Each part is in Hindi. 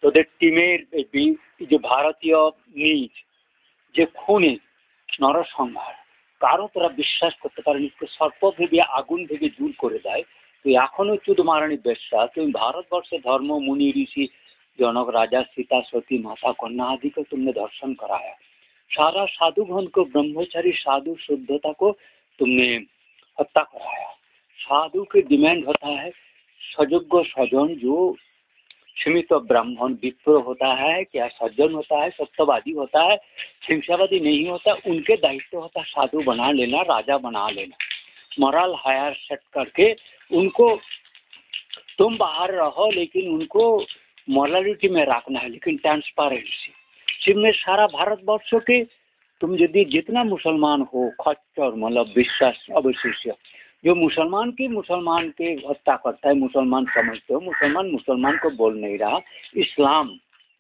তোদের টিমের যে ভারতীয় নিজ যে খুনে নরসংহার, কারো তোরা বিশ্বাস করতে পারেনি। সর্প ভেবে আগুন ভেবে জুল করে দেয়। তুই এখনো চুদমারানি বেশ্যা। তুমি ভারतवर्ष धर्म मुनि ऋषि जनक राजा सीता सती माता कन्या आदि को तुमने दर्शन कराया। सारा साधुगण को ब्रह्मचारी साधु शुद्धता को तुमने हत्या कराया। साधु के डिमांड होता है सजोग्य सजन, जो सीमित ब्राह्मण विप्र होता है, क्या सज्जन होता है, सत्यवादी होता है, हिंसावादी नहीं होता, उनके दायित्व होता है साधु बना लेना, राजा बना लेना, मॉरल हायर सेट करके उनको तुम बाहर रहो लेकिन उनको मॉरलिटी में रखना है, लेकिन ट्रांसपेरेंसी जिसमें सारा भारतवर्ष के तुम यदि जितना मुसलमान हो खच्चर मतलब विश्वास अवशिष्य जो मुसलमान के हत्या करता है, मुसलमान समझते हो, मुसलमान को बोल नहीं रहा। इस्लाम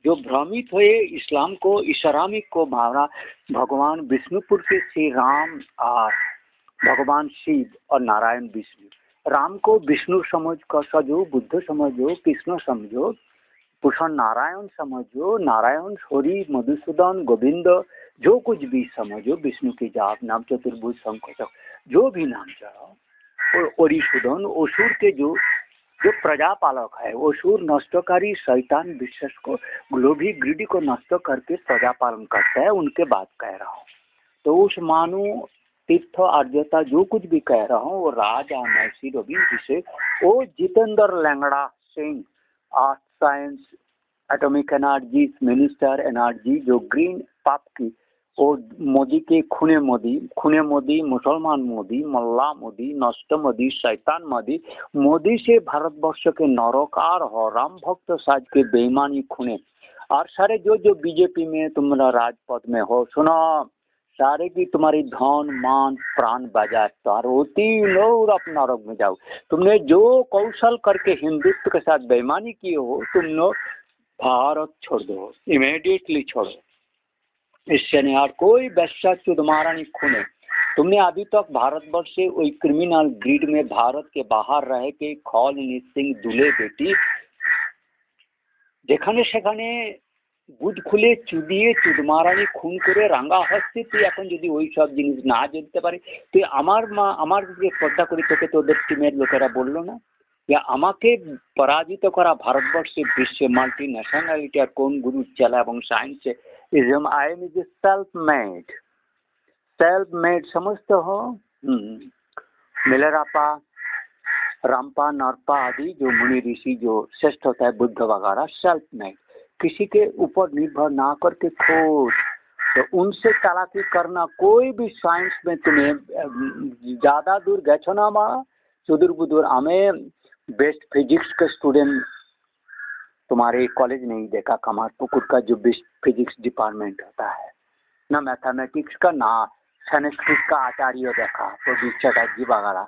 जो भ्रमित हुए इस्लाम को इस्लामिक को मारा भगवान विष्णुपुर के श्री राम और भगवान शिव और नारायण विष्णु। राम को विष्णु समझ कर सजो, बुद्ध समझो, कृष्ण समझो, भूषण नारायण समझो, नारायण हरि मधुसूदन गोविंद जो कुछ भी समझो, विष्णु की जाप नाम चतुर्भुज शंख जो भी नाम चढ़ाओ, और ओरिशुदन असुर के जो प्रजापालक है, असुर नष्टकारी शैतान विशेष को ग्लोभी ग्रीडी को नष्ट करके प्रजा पालन करता है, उनके बात कह रहा हूँ। तो उस मानो तीर्थ आर्यता जो कुछ भी कह रहा हूँ वो राजा महर्षि रवि जिसे वो जितेंद्र लैंगड़ा Singh art science atomic energy minister energy जो ग्रीन पाप की और मोदी के खूने मोदी मुसलमान मोदी मल्ला मोदी नष्ट मोदी शैतान मोदी से भारतवर्ष के नरकार हो राम भक्त साज के बेईमानी खूने और सारे जो बीजेपी में तुम्हारा राजपद में हो, सुनो सारे की तुम्हारी धन मान प्राण बाजार तार होती लो आप नरक में जाओ। तुमने जो कौशल करके हिंदुत्व के साथ बेईमानी की हो, तुम लोग भारत छोड़ दो, इमीडिएटली छोड़ो। इससे नहीं और कोई वैश्या चुदमारानी खूने तुमने अभी तक भारतवर्ष से वही क्रिमिनल ग्रीड में भारत के बाहर रह के खौल सिंह दूल्हे बेटी যেখানে সেখানে বুধ খুলে চুদিয়ে চুদমারানি খুন করে রাঙ্গা হচ্ছে। তুই এখন যদি ওই সব জিনিস না জানতে পারি, তুই আমার যে শ্রদ্ধা করি তোকে তোদের টিমের লোকেরা বললো না যে আমাকে পরাজিত করা ভারতবর্ষে বিশ্বে মাল্টি ন্যাশনালিটি আর কোন গুরু চালা এবং সায়েন্সে ism I am is self made समझते हो। मिलरापा रामपा नरपा आदि जो मुनि ऋषि जो श्रेष्ठ होता है बुद्ध वगैरह सेल्फ मेड, किसी के ऊपर निर्भर ना करके खोज। तो उनसे चालाकी करना कोई भी साइंस में तुम्हें ज़्यादा दूर गए ना मारा सुदूर बुदूर। हमें बेस्ट फिजिक्स के स्टूडेंट तुम्हारे कॉलेज नहीं देखा, कमारपुकुर का जो बेस्ट फिजिक्स डिपार्टमेंट होता है, ना मैथमेटिक्स का ना संस्कृत का आचार्य देखा तो चटर्जी वगैरह।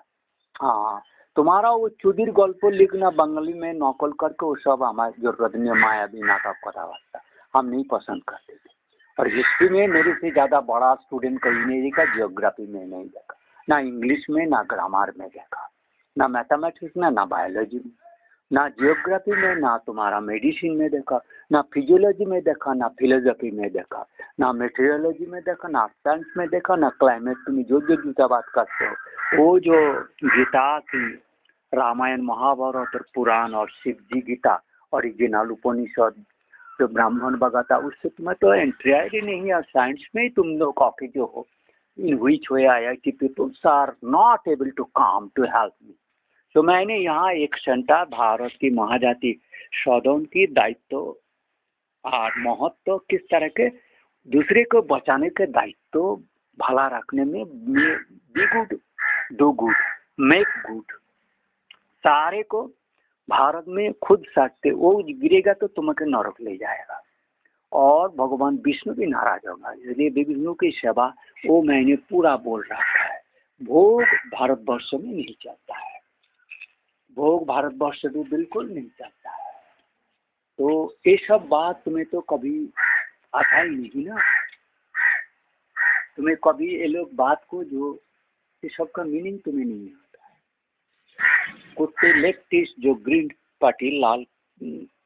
हाँ, तुम्हारा वो चुदिर गल्प लिखना बंगाली में नकल करके वो सब हमारे जरूरत नहीं, मायावी नाटक करा हुआ हम नहीं पसंद करते थे। और हिस्ट्री में मेरे से ज़्यादा बड़ा स्टूडेंट कहीं नहीं देखा, जियोग्राफी में नहीं देखा, ना इंग्लिश में ना ग्रामर में देखा, ना मैथमेटिक्स में ना बायोलॉजी में, ना जियोग्राफी में, ना तुम्हारा मेडिसिन में देखा, ना फिजियोलॉजी में देखा, ना फिलोसफी में देखा, ना मेटेरियोलॉजी में देखा, ना साइंस में देखा, ना क्लाइमेट। तुम्हें जो गीता बात करते हो वो जो गीता की रामायण महाभारत और पुराण और शिव जी गीता ओरिजिनल उपनिषद जो ब्राह्मण बगाता उससे तुम्हें तो एंट्री नहीं है। साइंस में ही तुम लोग कॉपी जो हो in which we IIT peoples are not able to come to help me. तो मैंने यहाँ एक सेंटर भारत की महाजाति सदन की दायित्व और महत्व किस तरह के दूसरे को बचाने के दायित्व भला रखने में be good do good make good. सारे को भारत में खुद साटते वो गिरेगा तो तुम्हें नरक ले जाएगा और भगवान विष्णु भी नाराज होगा। इसलिए विष्णु की सेवा वो मैंने पूरा बोल रखा है। भोग भारतवर्ष में नहीं चलता है, भोग भारतवर्ष भी बिल्कुल नहीं चलता है। तो ये सब बात तुम्हें तो कभी आता ही नहीं ना, तुम्हें कभी ये लोग बात को जो ये सब का मीनिंग तुम्हें नहीं आता है। कुत्ते लेफ्टिस्ट जो ग्रीन पार्टी लाल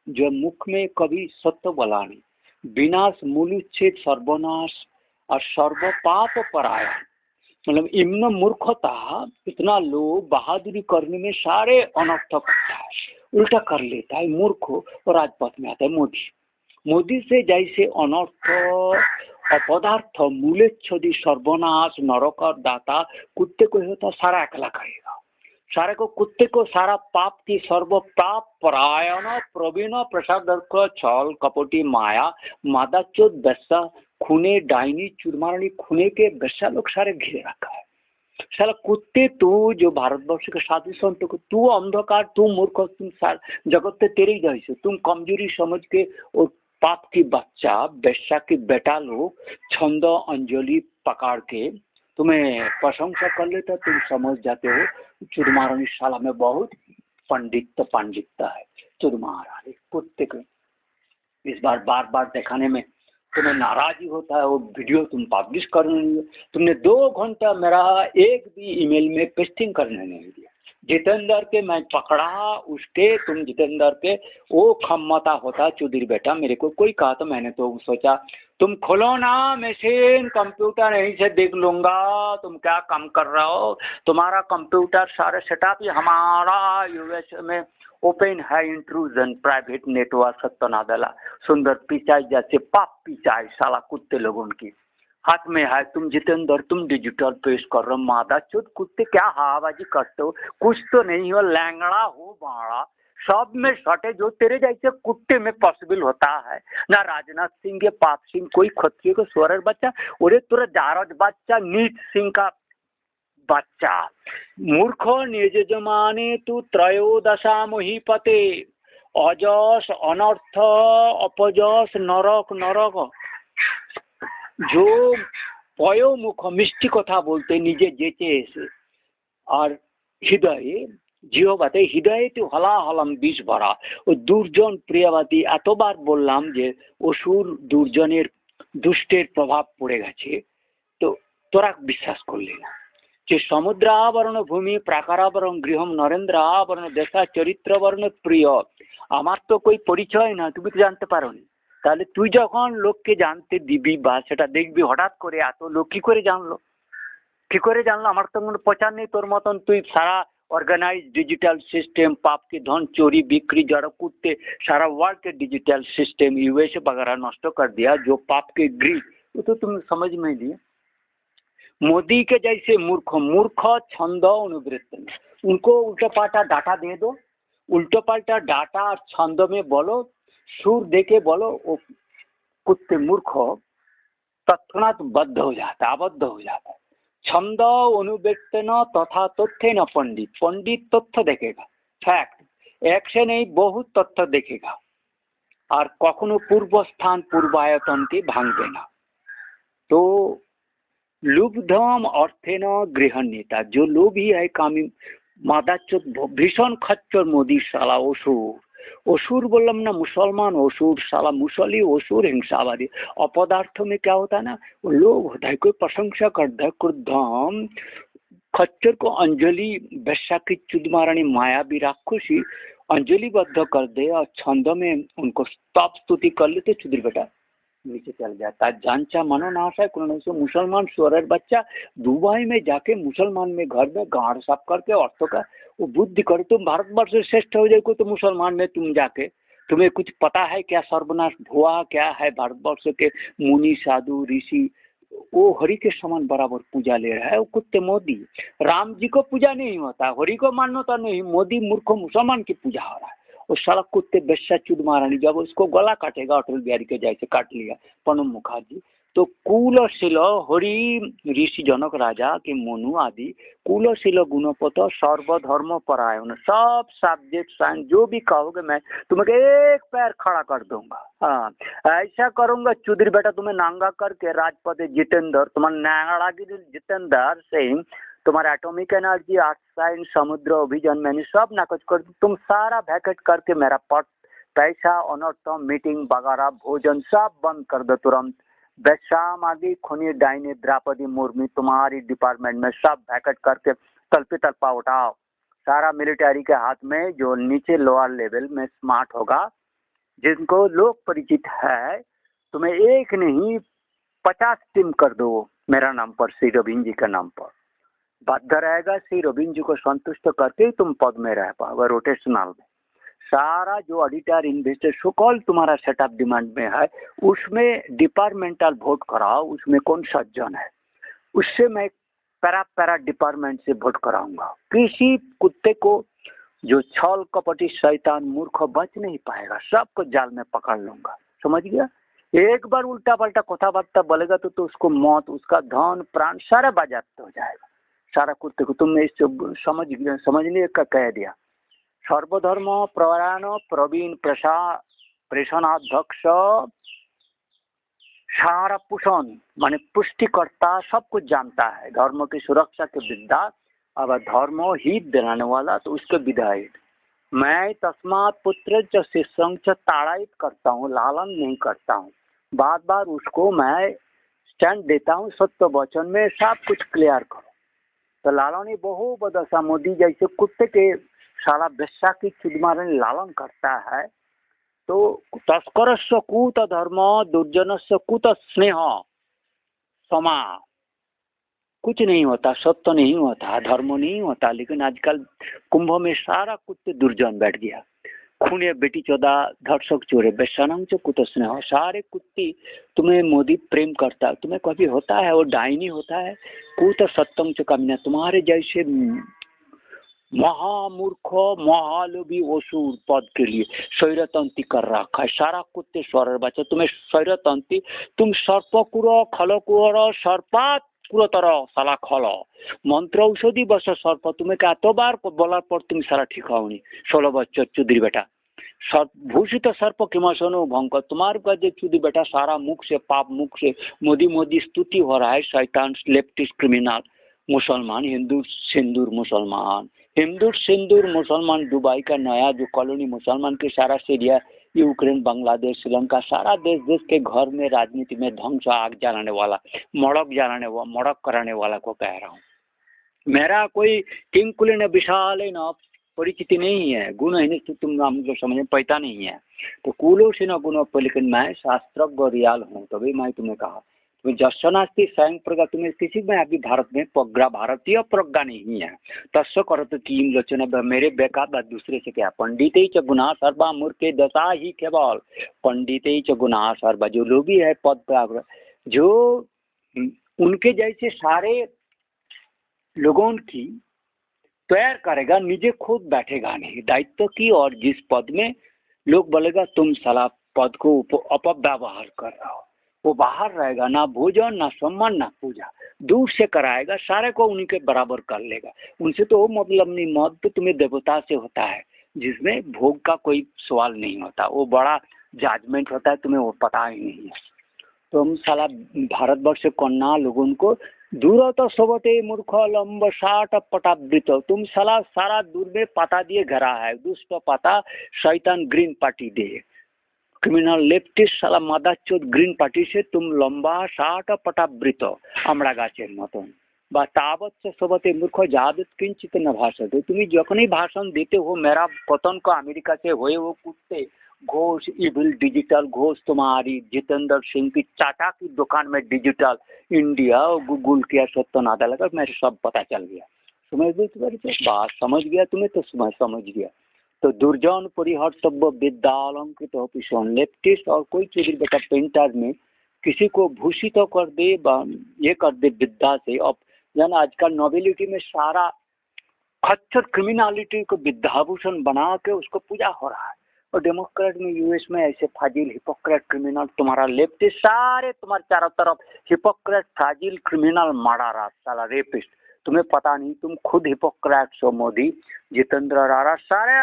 जो मुख में कभी सत्य बोला नहीं, विनाश मूल उच्छेद सर्वनाश और सर्व पाप परायण, मतलब इतना मूर्खता, इतना लोग बहादुरी करने में सारे अनर्थ करता है, उल्टा कर लेता है मूर्ख, और राजपथ में आता है मोदी। मोदी से जैसे अनर्थ अपदार्थ मूलेच्छदी सर्वनाश नरक दाता, कुत्ते को होता सारा अकेला करेगा, सारे को कुत्ते को सारा पाप की सर्व पाप परायण प्रवीण प्रसादर्क छल कपटी माया मादाचोद बेस्सा खूने डाइनी चुरमारणी खूने के बेस्सा लोग सारे घिरे रखा है। साला कुत्ते, तू जो भारतवर्ष के साधु संत को, तू अंधकार, तू मूर्ख, तुम जगत से तेरे जैसे, तुम कमजोरी समझ के और पाप की बच्चा बेस्सा की बेटा लोग छंद अंजलि पकड़ के तुम्हें प्रशंसा कर लेता, तुम समझ जाते हो चुरमारानी शाला में बहुत पंडितता है। चुरमारा कुत्ते को इस बार बार बार दिखाने में तुम्हें नाराजी होता है, वो वीडियो तुम पब्लिश करने नहीं, तुमने 2 घंटा मेरा एक भी ईमेल में पेस्टिंग करने नहीं दिया। जितेंद्र के मैं पकड़ा उसके, तुम जितेंद्र के वो खम्मता होता चौधरी बेटा, मेरे को कोई कहा तो मैंने तो सोचा तुम खोलो ना मशीन, कंप्यूटर यहीं से देख लूंगा तुम क्या काम कर रहे हो, तुम्हारा कंप्यूटर सारे सेटअप ही हमारा यूएस में ओपन है इंट्रूजन प्राइवेट नेटवर्क सत्तनादला सुंदर पिचाई जैसे पाप पिचाई साला कुत्ते लोगों की हाथ में है। तुम जितेंद्र तुम डिजिटल पेश कर रहे हो, मादा चुत कुत्ते क्या हवाबाजी करते हो, कुछ तो नहीं हो, लैंगड़ा हो बाड़ा सब में सटे जो तेरे जैसे कुत्ते में पॉसिबल होता है ना। राजनाथ सिंह के पाप सिंह कोई खत्रियों का स्वरर बच्चा, और तुरा जारज बच्चा नीत सिंह का बच्चा मूर्ख निज जमाने तू त्रयोदशा मोहिपते अजस अनर्थ अपजस नरक नरक, जो पयोमुख मिष्टि कथा बोलते निजे जेचे एसे और हृदय जियो बाते हृदय तो हला हलम बीज भरा ओ दुर्जन प्रियवादी एतबार बोललाम जे असुर दुर्जनेर दुष्टेर प्रभाव पड़े गेছে, तो तोरा विश्वास कर लेना যে সমুদ্র আবরণ ভূমি প্রাকারাবরণ গৃহম নরেন্দ্র আবরণ দেশা চরিত্রবর্ণ প্রিয়, আমার তো কোই পরিচয় না, তুমি তো জানতে পারো নি, তাহলে তুই যখন লোককে জানতে দিবি বা সেটা দেখবি হঠাৎ করে এত লোক কি করে জানলো, কি করে জানলো? আমার তো কোনো প্রচার নেই তোর মতন, তুই সারা ऑर्गेनाइज डिजिटल सिस्टम पाप की धन चोरी बिक्री जड़ कूदते सारा वर्ल्ड के डिजिटल सिस्टम यूएस वगैरह नष्ट कर दिया, जो पाप के गृह वो तो तुम समझ में लिए। मोदी के जैसे मूर्ख मूर्ख छंद अनुवृत्त, उनको उल्टा पाल्टा डाटा दे दो, उल्टा पाल्टा डाटा और छंद में बोलो, सुर दे के बोलो, वो कुत्ते मूर्ख तत्क्षणात बद्ध हो जाता, आबद्ध हो जाता है। छंद अनुव्यक्तन तथा तथ्य न पंडित, पंडित तथ्य देखेगा, फैक्ट एक से नहीं बहुत तथ्य देखेगा, और कखनो पूर्व स्थान पूर्वायतन के भांगबे ना। तो लुब्धम अर्थेन गृहण्यता, जो लोभी है कामी मादाच्युत भीषण खच्चर मोदी साला असुर, असुर बोलम ना मुसलमान असुर, साला मुसली असुर हिंसावादी। अपदार्थ में क्या होता है ना, वो लोभ होता है, कोई प्रशंसा करता है, क्रोधम खच्चर को अंजलि वैश्या की चुदमारानी माया भी राक्षसी अंजलिबद्ध कर दे और छंद में उनको स्तप स्तुति कर लेते, चुदरी बेटा नीचे चल जाता है। जानचा मनो नाश है कोई से मुसलमान स्वरर बच्चा दुबई में जाके मुसलमान में घर में गाड़ साफ करके औरतों का वो बुद्धि करे, तुम भारतवर्ष से श्रेष्ठ हो जाए को, तो मुसलमान में तुम जाके तुम्हें कुछ पता है क्या सर्वनाश हुआ क्या है? भारतवर्ष के मुनि साधु ऋषि वो हरि के समान बराबर पूजा ले रहा है, वो कुत्ते मोदी। राम जी को पूजा नहीं होता, हरि को मान्यता नहीं, मोदी मूर्ख मुसलमान की पूजा हो रहा है। और साला कुत्ते बेस्या चुद महारानी जब उसको गला काटेगा, अटल बिहारी के जैसे काट लिया प्रणब मुखर्जी, तो कुलशील हरि ऋषि जनक राजा के मनु आदि कुलशील गुणपत सर्वधर्म परायण, सब सब्जेक्ट साइंस जो भी कहोगे मैं तुम्हें एक पैर खड़ा कर दूंगा। हाँ ऐसा करूंगा चौधरी बेटा, तुम्हें नांगा करके राजपद जितेंद्र, तुम्हारा नांगड़ागिरी जितेंद्र सिंह, तुम्हारा एटॉमिक एनर्जी आर्ट साइंस समुद्र अभियान मैंने सब नाकच कर, तुम सारा वैकेट करके मेरा पट पैसा अनर्थ मीटिंग वगैरह भोजन सब बंद कर दो तुरंत। बेशाम आदि खुनी डाइनी द्रौपदी मुर्मू तुम्हारी डिपार्टमेंट में सब वैकेट करके तलपे तलपा उठाओ, सारा मिलिट्री के हाथ में, जो नीचे लोअर लेवल में स्मार्ट होगा जिनको लोग परिचित है, तुम्हें एक नहीं 50 टीम कर दो मेरा नाम पर, श्री रविंद्र जी का नाम पर। बाध्य रहेगा श्री रविंद्र जी को संतुष्ट करके ही तुम पद में रह पाओगे रोटेशनल में। सारा जो ऑडिटर इन्वेस्टर सुकॉल तुम्हारा सेटअप डिमांड में है, उसमें डिपार्टमेंटल वोट कराओ, उसमें कौन सज्जन है, उससे मैं पैरा डिपार्टमेंट से वोट कराऊंगा। किसी कुत्ते को जो छल कपटी शैतान मूर्ख बच नहीं पाएगा, सबको जाल में पकड़ लूंगा, समझ गया। एक बार उल्टा पल्टा कथा बार्ता बोलेगा तो उसको मौत, उसका धन प्राण सारा बाजाप्त हो जाएगा। सारा कुत्ते को तुमने इस समझने का कह दिया। सर्वधर्म परायण प्रवीण प्रेषणाध्यक्ष सारा पोषण माने पुष्टिकर्ता, सब कुछ जानता है, धर्म की सुरक्षा के विद्या, अब धर्म हित दिलाने वाला तो उसके विधायक। मैं तस्मात पुत्र च शिष्यं च ताड़ित करता हूँ, लालन नहीं करता हूँ, बार बार उसको मैं स्टैंड देता हूँ सत्य वचन में, सब कुछ क्लियर करो। तो लालन बहु बदशा, मोदी जैसे कुत्ते के सारा बेस्सा की चुदमारन लालन करता है। तो तस्करस्य कूत धर्म दुर्जनस्य कूत स्नेह समा, कुछ नहीं होता, सत्य नहीं होता, धर्म नहीं होता। लेकिन आजकल कुंभ में सारा कुत्ते दुर्जन बैठ गया। खूने बेटी चौदा धर्षक चोरे बेसानंग च कुत स्नेह, सारे कुत्ते तुम्हें मोदी प्रेम करता, तुम्हें कभी होता है वो डाइनी होता है। कूत सत्यम च कमीना, तुम्हारे जैसे महामूर्ख महालोभी असुर पद के लिए स्वैरतंती कर रखा है। सारा कुत्ते स्वर बच्चा तुम्हें स्वैरतंती, तुम सर्पकुर खलकुर सर्पात कुरतर साला खल मंत्र औषधि बस सर्प, तुम्हें क्या तो बार बोलार पर तुम सारा ठीक होनी। 16 बच्चों चुदरी बेटा सर्प भूषित सर्प किमसनो भंकर, तुम्हारे का जो चुदी बेटा सारा मुख से पाप, मुख से मोदी मोदी स्तुति हो रहा है। शैतान लेफ्टिस्ट क्रिमिनल मुसलमान, हिंदू सिंदूर मुसलमान, हिंदू सिंदूर मुसलमान, दुबई का नया जो कॉलोनी मुसलमान के सारा सीरिया यूक्रेन बांग्लादेश श्रीलंका सारा देश देश के घर में राजनीति में ध्वंस आग जलाने वाला, मड़क कराने वाला को कह रहा हूँ। मेरा कोई किंकुलिन विशाल न परिचिति नहीं है, गुण है तो तुम हमको समझ पैता नहीं है। तो कुलो से न गुण, लेकिन मैं शास्त्रज्ञ रियाल हूँ, तभी मैं तुम्हें कहा तुम्हें जस्नास्ती स्वयं प्रज्ञा, तुम्हें किसी में अभी भारत में प्रज्ञा, भारतीय प्रज्ञा नहीं है। तस्व करत कीम लोचना, मेरे बेकार दूसरे से क्या। पंडित ही च गुना सर्वा मूर्खे दशा ही केवल, पंडित ही च गुना सर्वा, जो लोग भी है पद पर, जो उनके जैसे सारे लोगों की तैयार करेगा, निजे खुद बैठेगा नहीं दायित्व की। और जिस पद में लोग बोलेगा तुम साला पद को अपव्यवहार कर रहा हो, वो बाहर रहेगा, ना भोजन ना सम्मान ना पूजा, दूर से कराएगा, सारे को उन्हीं के बराबर कर लेगा। उनसे तो वो मतलब नहीं, मौत तो तुम्हें देवता से होता है जिसमें भोग का कोई सवाल नहीं होता, वो बड़ा जजमेंट होता है, तुम्हें वो पता ही नहीं है। तो हम साला भारतवर्ष कन्या लोगों को दूर तो सोबते मूर्ख लंब साठ पटावृत, तुम साला सारा दूर में पाता दिए घरा है, दुष्ट पाता शैतान ग्रीन पार्टी दे, क्रिमिनल लेफ्टिस्ट साला मादाचोद ग्रीन पार्टी से तुम लंबा साठ पटावृत আমরা গাছের মতন বা तावत सोबते मूर्ख जादत किंचित न भाषते, तुम जखनी भाषण देते हो मेरा पतन को अमेरिका से हुए वो कुत्ते घोष इविल डिजिटल घोष, तुम्हारी जितेंद्र सिंह की चाटा की दुकान में डिजिटल इंडिया गूगल किया सत्य नादा लगा, मेरे सब पता चल गया। समझ गए बात, समझ गया तुम्हें तो समझ गया। तो दुर्जन परिहर्तव्य विद्या अलंकृत हो पिछन लेफ्टिस्ट और कोई चोरी बेटा पेंटर में किसी को भूषित तो कर दे, ये कर दे विद्या से। अब जन आजकल नोबिलिटी में सारा खच्चर क्रिमिनलिटी को विद्याभूषण बना के उसको पूजा हो रहा है। और डेमोक्रेट में यूएस में ऐसे फाजिल हिपोक्रेट क्रिमिनल, तुम्हारा लेफ्टिस्ट सारे तुम्हारे चारों तरफ हिपोक्रेट फाजिल क्रिमिनल मारा रहा साला रेपिस्ट, तुम्हें पता नहीं, तुम खुद हिपोक्रेट हो। मोदी जितेंद्र रारा सारे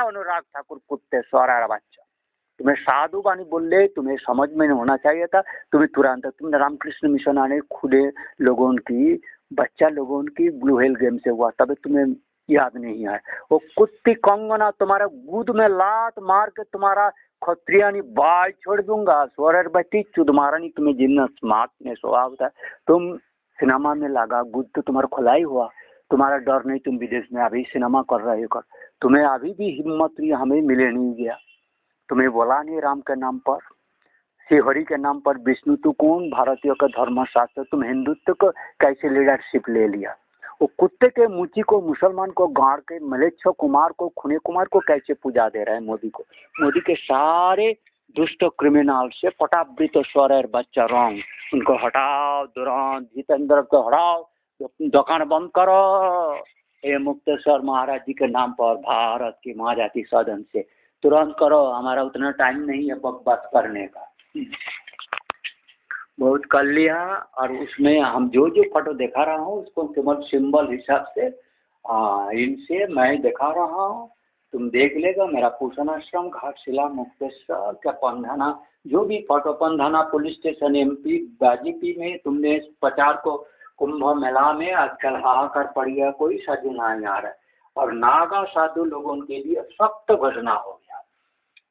अनुराग ठाकुर कुत्ते सारा बच्चा, तुम्हें साधु बानी बोले तुम्हें समझ में नहीं होना चाहिए था, तुम्हें तुरंत तुमने रामकृष्ण मिशन आने खुदे लोगों की बच्चा लोगों की ब्लू हेल गेम से हुआ, तभी तुम्हें याद नहीं है। वो कुत्ती कंगना तुम्हारे गुद में लात मार के तुम्हारा खत्रियानी बाल छोड़ दूंगा, स्वरर बच्ची चुदमारानी, तुम्हें जितना स्मार्टनेस स्वभाव था, तुम सिनेमा में लगा गुद तो तुम्हारा खुलाई हुआ, तुम्हारा डर नहीं, तुम विदेश में अभी सिनेमा कर रहे हो, तुम्हें अभी भी हिम्मत हमें मिले नहीं गया। तुम्हें बोला नहीं राम के नाम पर, श्री हरि के नाम पर विष्णु, तू कौन भारतीय का धर्मशास्त्र, तुम हिंदुत्व को कैसे लीडरशिप ले लिया? वो कुत्ते के मुची को, मुसलमान को, गाड़ के, मलेच्छ कुमार को, खुने कुमार को कैसे पूजा दे रहे हैं मोदी को? मोदी के सारे दुष्ट क्रिमिनल से पटावृत स्वर बच्चा रंग, उनको हटाओ, दुरान जितेंद्र को हटाओ, दुकान बंद करो। ये मुक्तेश्वर महाराज जी के नाम पर भारत की माँ जाति सदन से तुरंत करो, हमारा उतना टाइम नहीं है बकवास करने का। बहुत कर लिया। और उसमें हम जो जो फोटो दिखा रहा हूँ उसको केवल सिंबल हिसाब से इनसे मैं दिखा रहा हूँ, तुम देख लेगा। मेरा पोषण आश्रम, घाटशिला, मुक्तेश्वर का पंधाना, जो भी photo, Pandhana police station, MP बाजीपी में तुमने प्रचार को, कुंभ मेला में आजकल हाहाकार पड़ गया, कोई साधु नहीं आ रहा है। और नागा साधु लोगों के लिए सख्त घोषणा हो गया।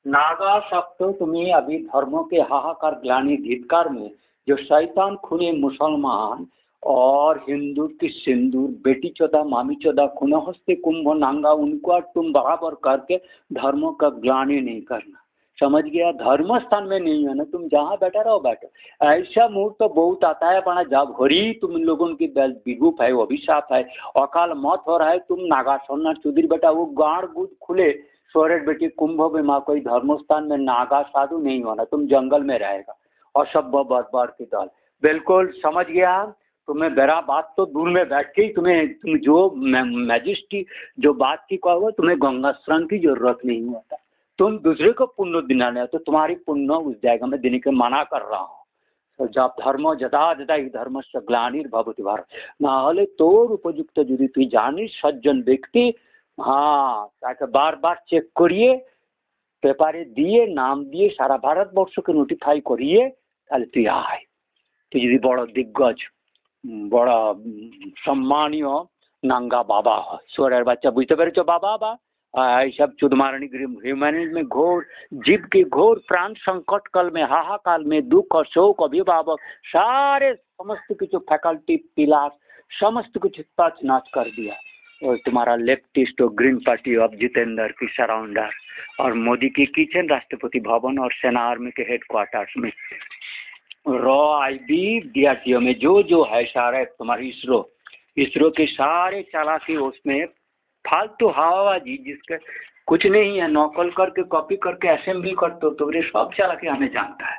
नागा सख्त, तुम्हें अभी धर्मों के हाहाकार ग्लानि धिक्कार में जो शैतान खूने मुसलमान और हिंदू की सिंदूर, बेटी चौदह, मामी चौदह, खून हस्ते कुंभ नांगा, उनको तुम बराबर करके धर्मों का ग्लानि नहीं करना, समझ गया? धर्म स्थान में नहीं है ना, तुम जहाँ बैठा रहो बैठो। ऐसा मुहूर्त तो बहुत आता है बना, जब घड़ी तुम लोगों की विरूप है, अभिशाप है, अकाल मौत हो रहा है, तुम नागा सोना चौधरी बेटा वो गाड़ गुज खुले सोरेट बेटी कुंभ में माँ, कोई धर्म स्थान में नागा साधु नहीं होना, तुम जंगल में रहेगा। असभ्य बर्बाद की दल, बिल्कुल समझ गया। तुम्हें मेरा बात तो दूर में बैठ के ही तुम जो मैजिस्ट्री जो बात की कहोगे, तुम्हें गंगा स्नान की जरूरत नहीं होता। तुम दूसरे को पुण्य दिलाने, तो तुम्हारी पुण्य उस जाएगा मैं देने के मना कर रहा हूँ। तो जब धर्म जदा जदा ही धर्म से ग्लानिर्भवति भारत, ना हले तोर उपयुक्त यदि तुई जानिस सज्जन व्यक्ति, हाँ ताकि बार बार चेक करिए, पेपारे दिए, नाम दिए, सारा भारतवर्ष के नोटिफाई करिए, তাহলে তুই আয়। তুই যদি বড় দিগ্গজ, বড় সম্মানীয় নাঙ্গা বাবা হয়, সোরের বাচ্চা, বুঝতে পেরেছো बाबा बा? सब चुदमारणी ह्यूमैनिटी में घोर जीव के घोर प्राण संकट काल में, हाहाकाल में, दुख और शोक, अभिभावक सारे समस्त कुछ फैकल्टी पिलास समस्त कुछ तच नाच कर दिया। और तुम्हारा लेफ्टिस्ट और ग्रीन पार्टी ऑफ जितेंद्र की सराउंडर और मोदी की किचन, राष्ट्रपति भवन और सेना आर्मी के हेडक्वार्टर्स में, रॉ IB DRDO में जो जो है सारे तुम्हारी इसरो के सारे चालाकी उसमें फालतू हवाबाजी, जिसके कुछ नहीं है, नकल करके कॉपी करके असेंबली करते हो, तो सब चालाकी हमें जानता है।